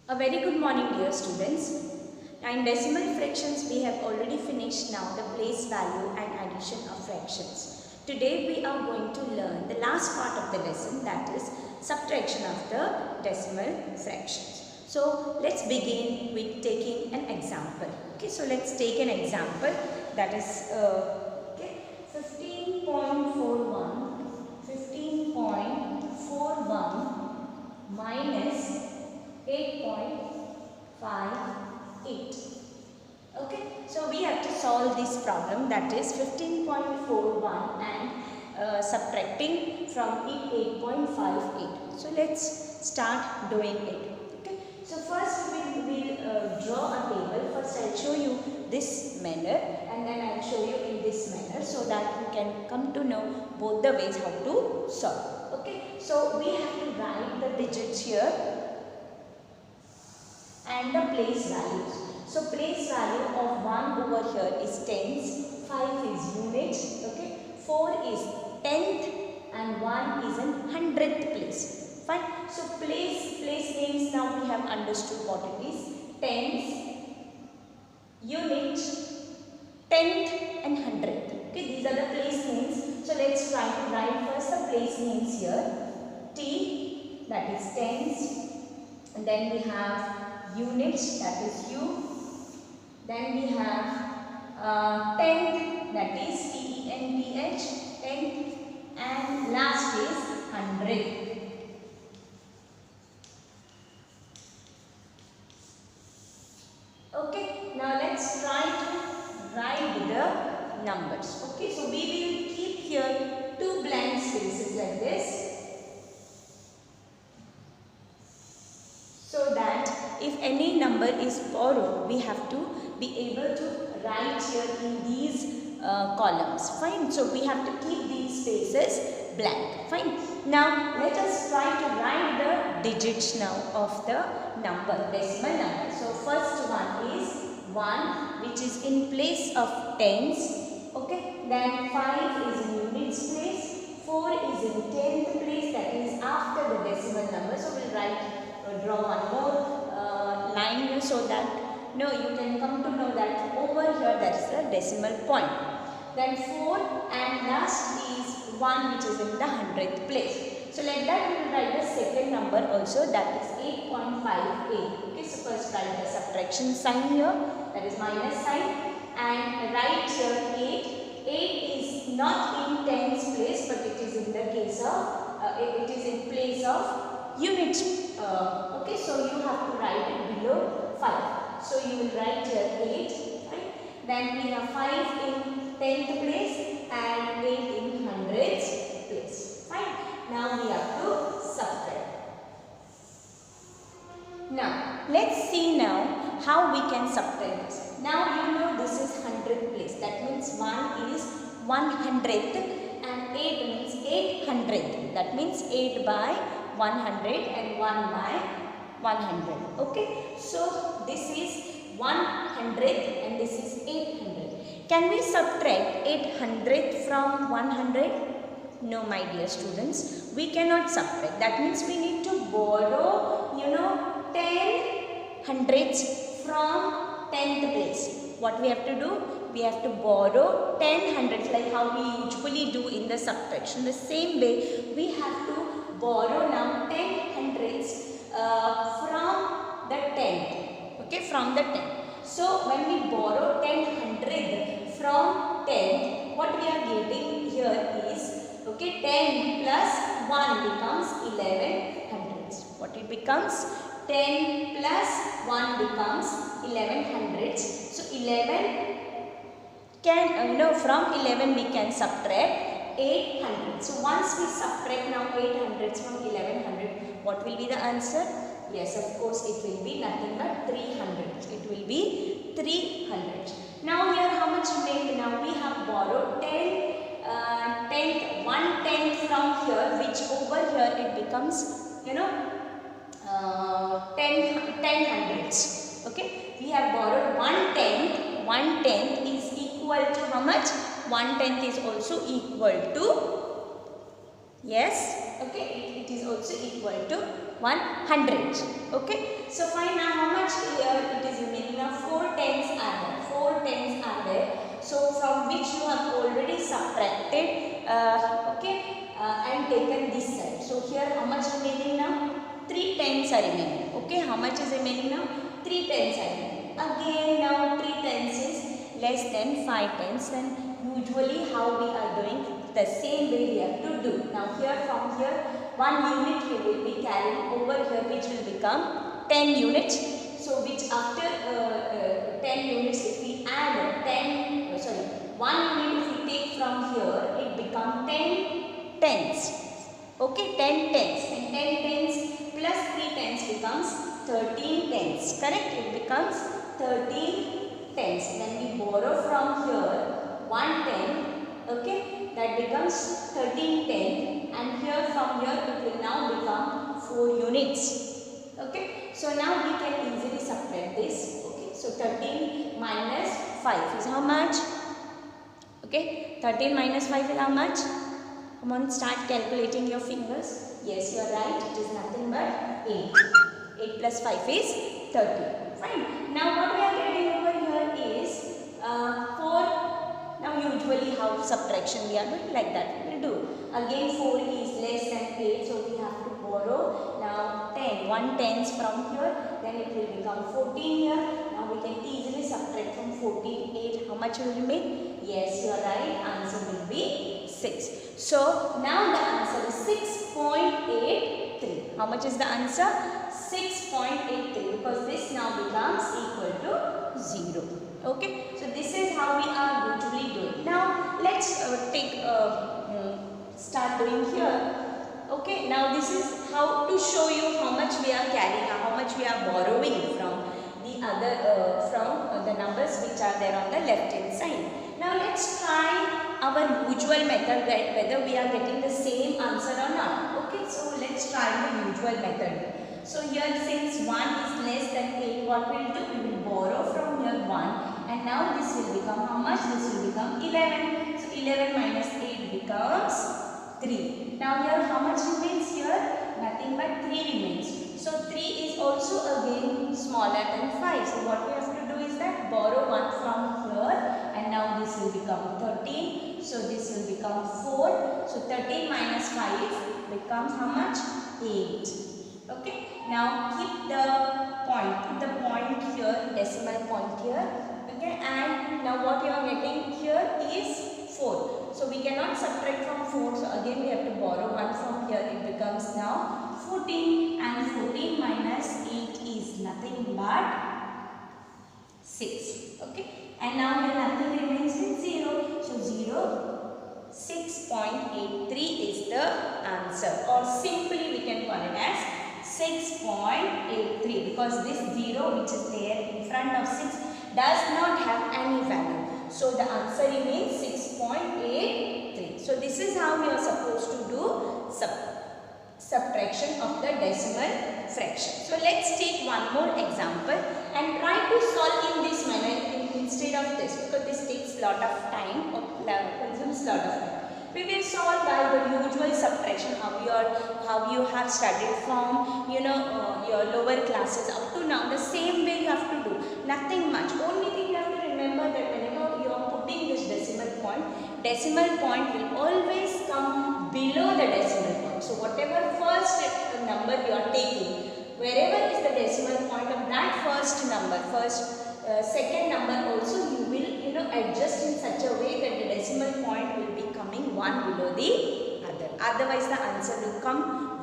A very good morning, dear students. Now in decimal fractions we have already finished now the place value and addition of fractions. Today we are going to learn the last part of the lesson, that is subtraction of the decimal fractions. So let's begin with taking an example. Okay, so let's take an example, that is 15.41 minus 8.58. Okay, so we have to solve this problem, that is 15.41 and subtracting from it 8.58. So let's start doing it. Okay, so first we will draw a table. First I'll show you this manner and then I'll show you in this manner, so that you can come to know both the ways how to solve. Okay, so we have to write the digits here and the place values. So place value of 1 over here is tens, 5 is units, okay, 4 is tenth and 1 is in hundredth place. Fine. So place names, now we have understood what it is. Tens, unit, tenth and hundredth. Okay, these are the place names. So let's try to write first the place names here. T, that is tens, and then we have units, that is U. Then we have tenth, that is TENTH, tenth, and last is hundredth. Okay, now let's try to write the numbers. Okay, so we will keep here two blank spaces like this, so that if any number is borrowed, we have to be able to write here in these columns. Fine. So we have to keep these spaces blank. Fine. Now let us try to write the digits now of the number, decimal number. So first one is 1, which is in place of tens. Okay. Then 5 is in units place. 4 is in tenth place, that is after the decimal number. So we'll draw one more line here, so that you can come to know that over here that is the decimal point. Then 4 and last is 1, which is in the hundredth place. So like that we will write the second number also, that is 8.58. Okay, so first write the subtraction sign here, that is minus sign, and write here 8. 8 is not in tens place, but it is in the case of it is in place of unit. Okay, so you have to write it below 5. So you will write here 8. Right? Then we have 5 in tenth place and 8 in hundredth place. Fine. Now we have to subtract. Now let's see now how we can subtract this. Now you know this is hundredth place. That means 1 is 100th and 8 means 800th. That means 8 by 100 and 1 by 100. Okay, so this is 100th and this is 800. Can we subtract 800 from 100? No, my dear students, we cannot subtract. That means we need to borrow 10 hundredths from 10th place. What we have to do? We have to borrow 10 hundredths, like how we usually do in the subtraction. The same way we have to borrow now 10 hundredths from the 10th. Okay, from the 10th. So when we borrow 10 hundredth from 10th, what we are getting here is, okay, 10 plus 1 becomes 11 hundredths. What it becomes? 10 plus 1 becomes 11 hundredths. So 11 can, from 11 we can subtract 800. So once we subtract now 800 from 1100, what will be the answer? Yes, of course, it will be nothing but 300. It will be 300. Now here how much remained? Now we have borrowed 1/10 from here, which over here it becomes 10 hundredths. Okay, we have borrowed 1/10. 1/10 is equal to how much? 1/10 is also equal to, yes, okay, it is also equal to 100. Okay, so fine. Now already subtracted, and taken this side. So here how much remaining now? 3 tenths are remaining. Okay, how much is remaining now? 3 tenths are remaining. Again now 3 tenths is less than 5 tenths. Then usually how we are doing, the same way we have to do. Now here from here 1 unit we will be carrying over here, which will become 10 units. So which after 10 units, if we add 1 unit if we take from here, it becomes 10 tenths. Okay, 10 tenths, and 10 tenths plus 3 tenths becomes 13 tenths. Correct? It becomes 13 tenths. Then we borrow from here 1 tenth. Okay, that becomes 13 tenths, and here from here it will now become 4 units. Okay, so now we can easily subtract this. Okay, so 13 minus 5 is how much? Okay, 13 minus 5 is how much? Come on, start calculating your fingers. Yes, you are right. It is nothing but 8. 8 plus 5 is 30. Fine. Now what we are getting over here is 4. Now usually how subtraction we are doing, like that we will do. Again 4 is less than 8, so we have to borrow now 10. 1 tenth from here, then it will become 14 here. Now we can easily subtract from 14, 8. How much will remain? Yes, you are right. Answer will be 6. So now the answer is 6.83. How much is the answer? 6.83, because this now becomes equal to 0. Okay, so this is how we are usually doing. Now let's start doing here. Okay, now this is how to show you how much we are carrying, how much we are borrowing from the other the numbers which are there on the left hand side. Now let's try our usual method, whether we are getting the same answer or not. Okay, so let's try the usual method. So here since 1 is less than 8, what we will do? We will borrow from here 1, and now this will become how much? This will become 11. So 11 minus 8 becomes 3. Now here how much remains here? Nothing but 3 remains. So 3 is also again smaller than 5. So what we have to do is that borrow 1 from here, and now this will become 13. So this will become 4. So 13 minus 5 becomes how much? 8. Okay. Now keep the point here, decimal point here. Okay. And now what you are getting here is 4. So we cannot subtract from 4. So again we have to borrow 1 from here. It becomes now 14. And 14 minus 8 is nothing but 6. Okay. And now here nothing remains in 0. So 6.83 is the answer, or simply we can call it as 6.83, because this 0 which is there in front of 6 does not have any value. So the answer remains 6.83. So this is how we are supposed to do subtraction of the decimal fraction. So let's take one more example and try to solve in this manner instead of this, because this takes lot of time or consumes lot of time. We will solve by the usual subtraction, how you have studied from your lower classes up to now. The same way you have to do, nothing much. Only thing you have to remember that whenever you are putting this decimal point will always come below the decimal point. So whatever first number you are taking, wherever is the decimal point of that first number, second number also you will adjust in such a way that the decimal point will be coming one below the other. Otherwise the answer will come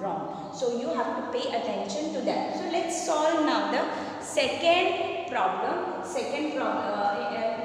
wrong. So you have to pay attention to that. So let's solve now the second problem.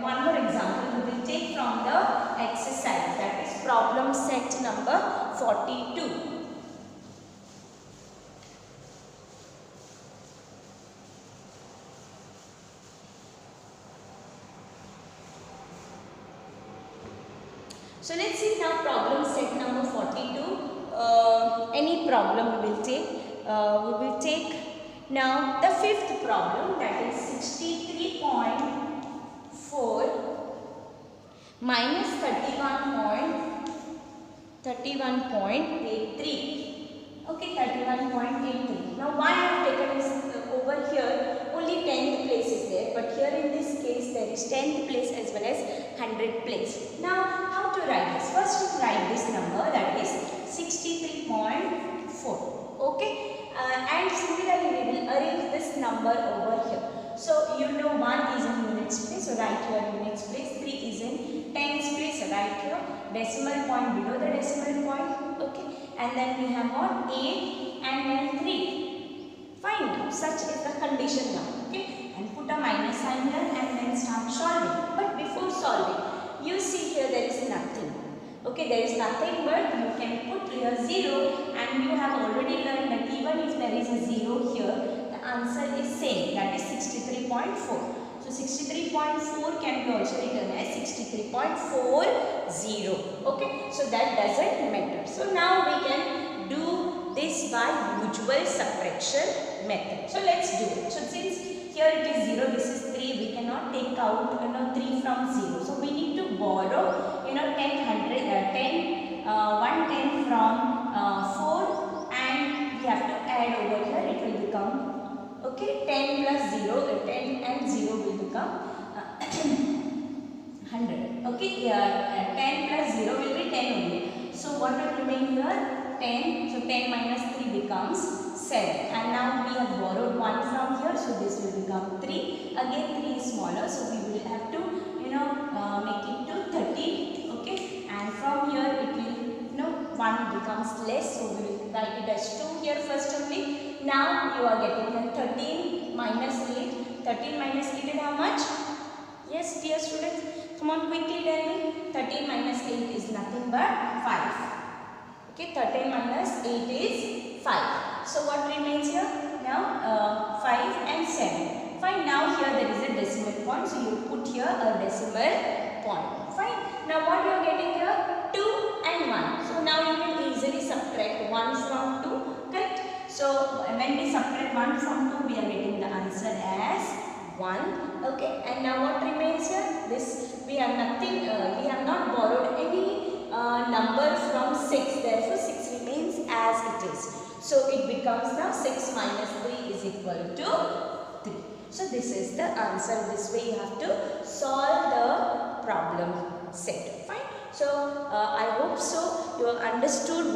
One more example we will take from the exercise, that is problem set number 42. So let's see now problem set number 42. Any problem we will take. We will take now the fifth problem, that is 63.4 minus 31.83. Okay, 31.83. Now why I have taken this over here? Only 10th place is there, but here in this case there is 10th place as well as 100th place. Now how to write? number over here. So you know 1 is in units place, so write here units place. 3 is in tens place, so write here decimal point below the decimal point. Okay, and then we have what, 8 and then 3. Fine, such is the condition now. Okay, and put a minus sign here and then start solving. But before solving, you see here there is nothing. Okay, there is nothing, but you can put here 0, and you have already learned that even if there is a 0 here, the answer is same, that is 63.4. So 63.4 can be also written as 63.40. Okay, so that doesn't matter. So now we can do this by usual subtraction method. So let's do it. So since here it is 0, this is 3, we cannot take out 3 from 0. So we need to borrow 110 from 4, and we have to add over here. It will become, okay, 10 plus 0, 10 and 0 will become 100. Okay, 10 plus 0 will be 10 only. So what will remain here? 10. So 10 minus 3 becomes 7. And now we have borrowed 1 from here, so this will become 3. Again 3 is smaller, so we will have to make it to 13. Okay, and from here it will 1 becomes less, so we will write it as 2 here first only. Now you are getting here 13 minus 8. 13 minus 8 is how much? Yes, dear students, come on, quickly tell me. 13 minus 8 is nothing but 5. Okay, 13 minus 8 is 5. So what remains here? Now 5 and 7. Fine, now here there is a decimal point, so you put here a decimal point. Fine, now what you are getting here? 2 and 1. So now you can easily subtract 1 from 2, correct? So when we subtract 1 from 2, we are getting the answer as 1. Okay, and now what remains here? This, we have nothing, we have not borrowed any number from 6, therefore 6 remains as it is. So it becomes now 6 minus 3 is equal to 3. So this is the answer. This way you have to solve the problem set. Fine. So I hope so you have understood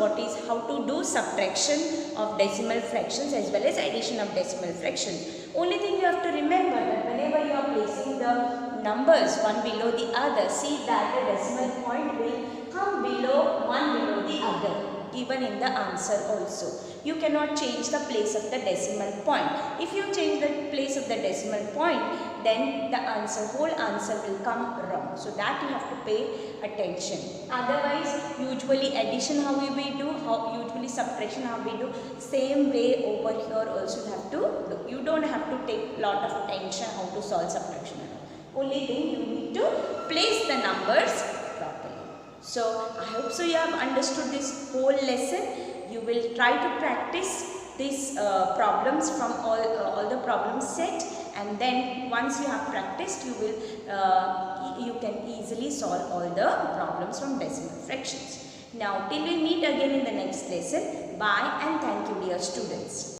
how to do subtraction of decimal fractions as well as addition of decimal fractions. Only thing you have to remember that whenever you are placing the numbers one below the other, see that the decimal point will come below one below the other, even in the answer also. You cannot change the place of the decimal point. If you change the place of the decimal point, then the whole answer will come wrong. So that you have to pay attention. Otherwise, usually addition how we do, usually subtraction how we do, same way over here also you have to do. You don't have to take lot of attention how to solve subtraction. Only thing you need to place the numbers properly. So I hope so you have understood this whole lesson. You will try to practice these problems from all the problem set, and then once you have practiced, you can easily solve all the problems from decimal fractions. Now till we meet again in the next lesson, bye and thank you dear students.